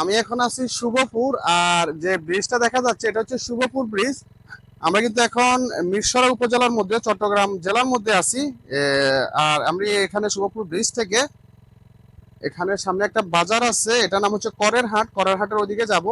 আমি এখন আছি শুভপুর। আর যে ব্রিজটা দেখা যাচ্ছে এটা হচ্ছে শুভপুর ব্রিজ। আমরা কিন্তু এখন মিরসরাই উপজেলার মধ্যে চট্টগ্রাম জেলার মধ্যে আছি। আর আমি এখানে শুভপুর ব্রিজ থেকে এখানে সামনে একটা বাজার আছে, এটা নাম হচ্ছে করের হাট। করের হাটের ওইদিকে যাব।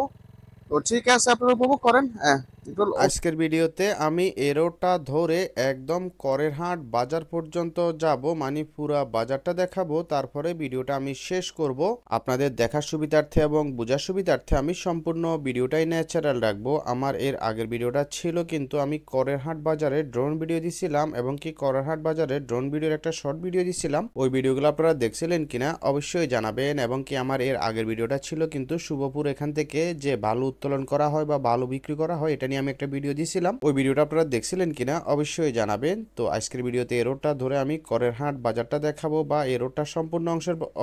তো ঠিক আছে, আপনারা উপভোগ করেন। হ্যাঁ, একটু আজকের ভিডিওতে আমি এরোটা ধরে একদম করেরহাট বাজার পর্যন্ত যাব, মানে পুরা বাজারটা দেখাবো। তারপরে ভিডিওটা আমি শেষ করব। আপনাদের দেখার সুবিধার্থে এবং বোঝার সুবিধার্থে আমি সম্পূর্ণ ভিডিওটাই ন্যাচারাল রাখবো। আমার এর আগের ভিডিওটা ছিল কিন্তু আমি করেরহাট বাজারে ড্রোন ভিডিও দিছিলাম, এবং কি করেরহাট বাজারে ড্রোন ভিডিওর একটা শর্ট ভিডিও দিছিলাম। ওই ভিডিওগুলো আপনারা দেখছিলেন কিনা অবশ্যই জানাবেন। এবং কি আমার এর আগের ভিডিওটা ছিল কিন্তু শুভপুর এখান থেকে যে বালু উত্তোলন করা হয় বা বালু বিক্রি করা হয়, এটা নিয়ে আমি একটা ভিডিও দিছিলাম। ওই ভিডিওটা আপনারা দেখছিলেন কিনা অবশ্যই জানাবেন। তো আজকের ভিডিওতে এই রোডটা ধরে আমি করেরহাট বাজারটা দেখাবো, বা এই রোডটার সম্পূর্ণ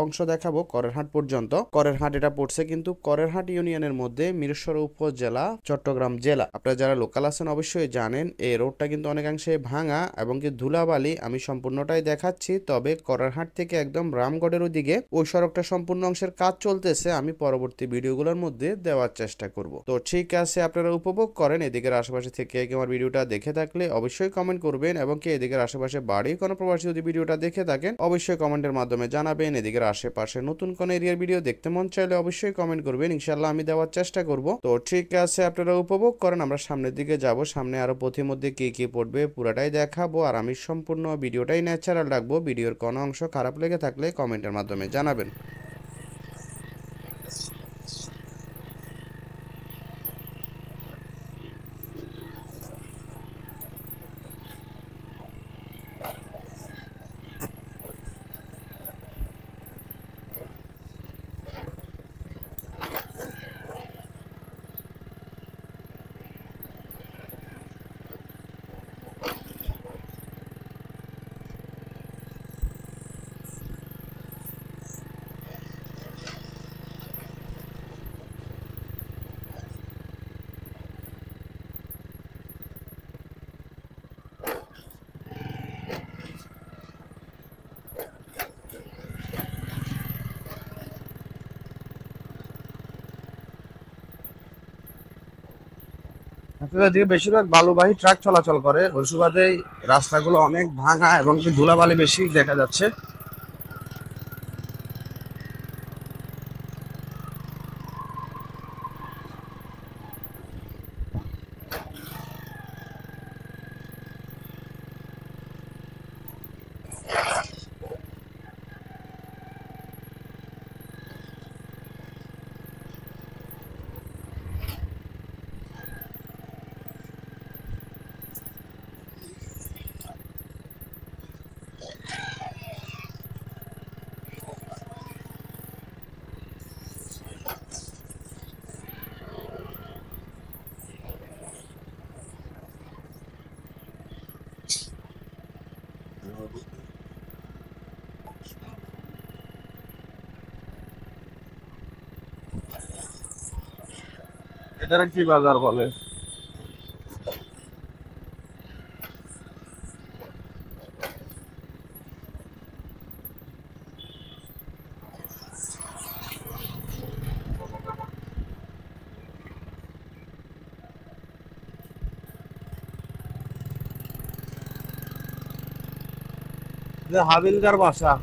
অংশ দেখাবো করেরহাট পর্যন্ত। করেরহাট এটা পড়ছে কিন্তু করেরহাট ইউনিয়নের মধ্যে মিরসরাই উপজেলা, চট্টগ্রাম জেলা। আপনারা যারা লোকাল আছেন অবশ্যই জানেন এই রোডটা কিন্তু অনেকাংশে ভাঙা এবং কি ধুলাবালি। আমি সম্পূর্ণটাই দেখাচ্ছি, তবে করেরহাট থেকে একদম রামগড়ের ওদিকে ওই সড়কটা সম্পূর্ণ অংশের কাজ চলতেছে, আমি পরবর্তী ভিডিওগুলোর মধ্যে দেওয়ার চেষ্টা করব। তো ঠিক আছে, আপনারা উপভোগ করেন। এদিকের আশেপাশে থেকে কেউ আমার ভিডিওটা দেখে থাকলে অবশ্যই কমেন্ট করবেন, এবং কি এদিকের আশেপাশে বাড়ি কোনো প্রবাসী যদি ভিডিওটা দেখে থাকেন অবশ্যই কমেন্টের মাধ্যমে জানাবেন। এদিকের আশেপাশে নতুন কোন এরিয়ার ভিডিও দেখতে মন চাইলে অবশ্যই কমেন্ট করবেন, ইনশাল্লাহ আমি দেওয়ার চেষ্টা করব। তো ঠিক আছে, আপনারা উপভোগ করেন। আমরা সামনের দিকে যাব, সামনে আরো পথিমধ্যে কি কি পড়বে পুরাটাই দেখাবো, আর আমি সম্পূর্ণ ভিডিওটাই ন্যাচারাল রাখবো। ভিডিওর কোনো অংশ খারাপ লেগে থাকলে কমেন্টের মাধ্যমে জানাবেন। আপনাদের দিকে বেশিরভাগ বালুবাহী ট্রাক চলাচল করে, ওই সুবাদেই রাস্তাগুলো অনেক ভাঙা এবং কি ধুলাবালি বেশি দেখা যাচ্ছে। এটা কি বাজার বলে? যে হাবিলদার বাসা।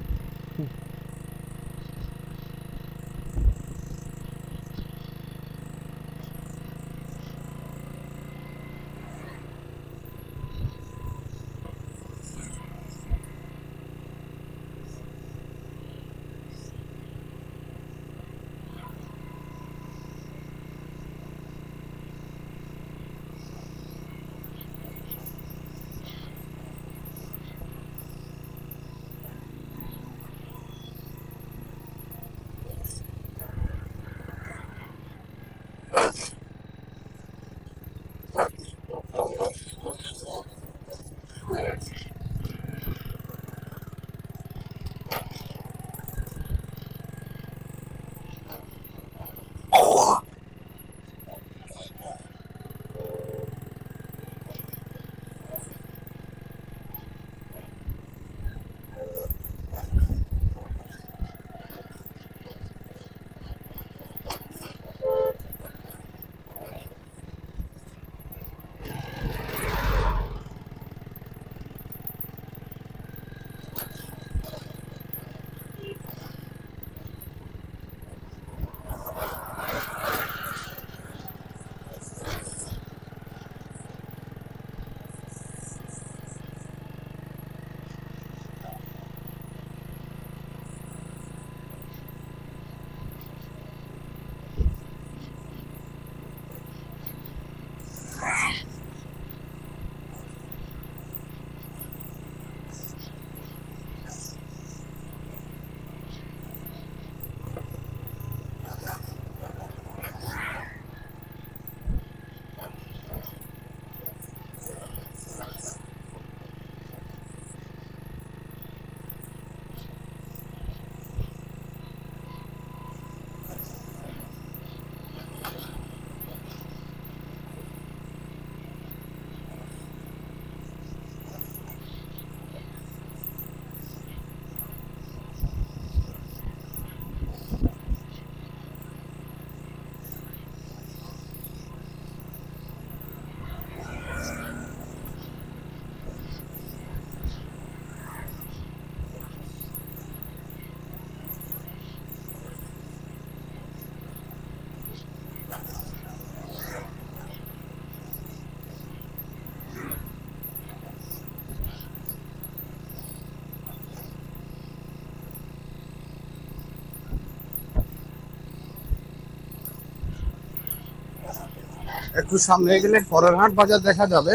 একটু সামনে গেলে করের হাট বাজার দেখা যাবে।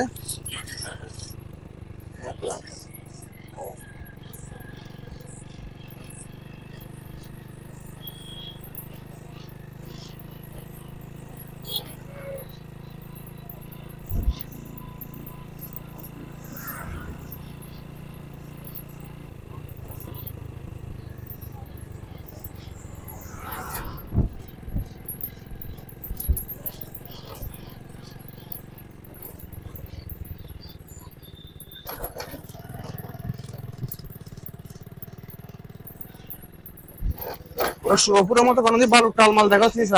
ওরা শিবপুরের মতো কোনোদিন ভালো টালমাল দেখাচ্ছিস?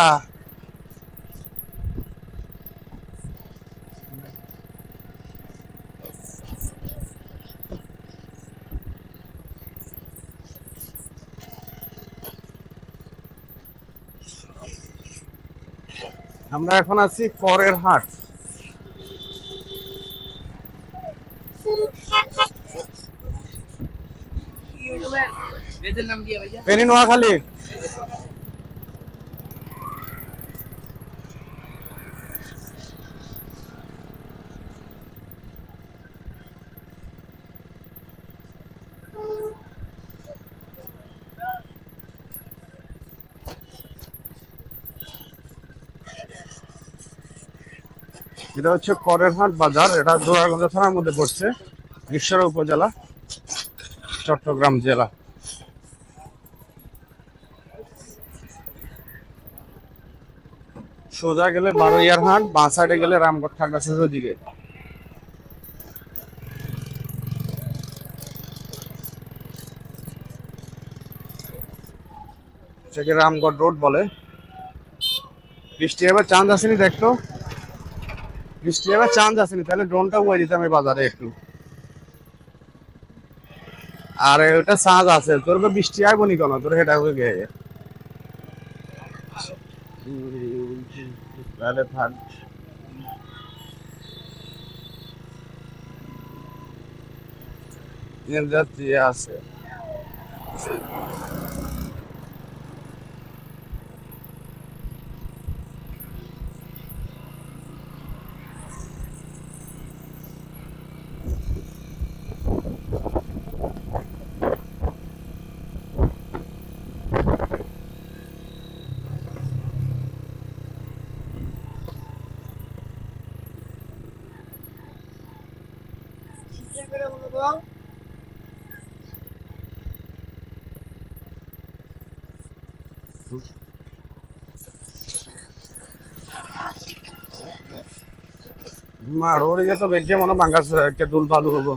আমরা এখন আছি করের হাট। ফেনী নোয়াখালী। এটা হচ্ছে করের হাট বাজার, এটা জোড়াগঞ্জ থানার মধ্যে পড়ছে, ঈশ্বর উপজেলা, চট্টগ্রাম জেলা। সোজা গেলে বারোয়ার হাট, বাঁ সাইডে গেলে রামগড় খাগড়াছড়ির দিকে। সেকে রামগড় রোড বলে। বৃষ্টি এবার চাঁদ আসেনি, দেখতো বৃষ্টি এবার চাঁদ আসেনি, তাহলে ড্রোনটা উড়াই দিতাম এই বাজারে একটু। আর ওটা চাঁদ আছে, তোর বৃষ্টি আইব নি কেন, তোর হেটা হয়ে গিয়ে তাহলে থাক। যাত্রী আছে। মারোর ইয়ে তো বেঁচে মনে বাঙ্গাস দুল বালু হবো।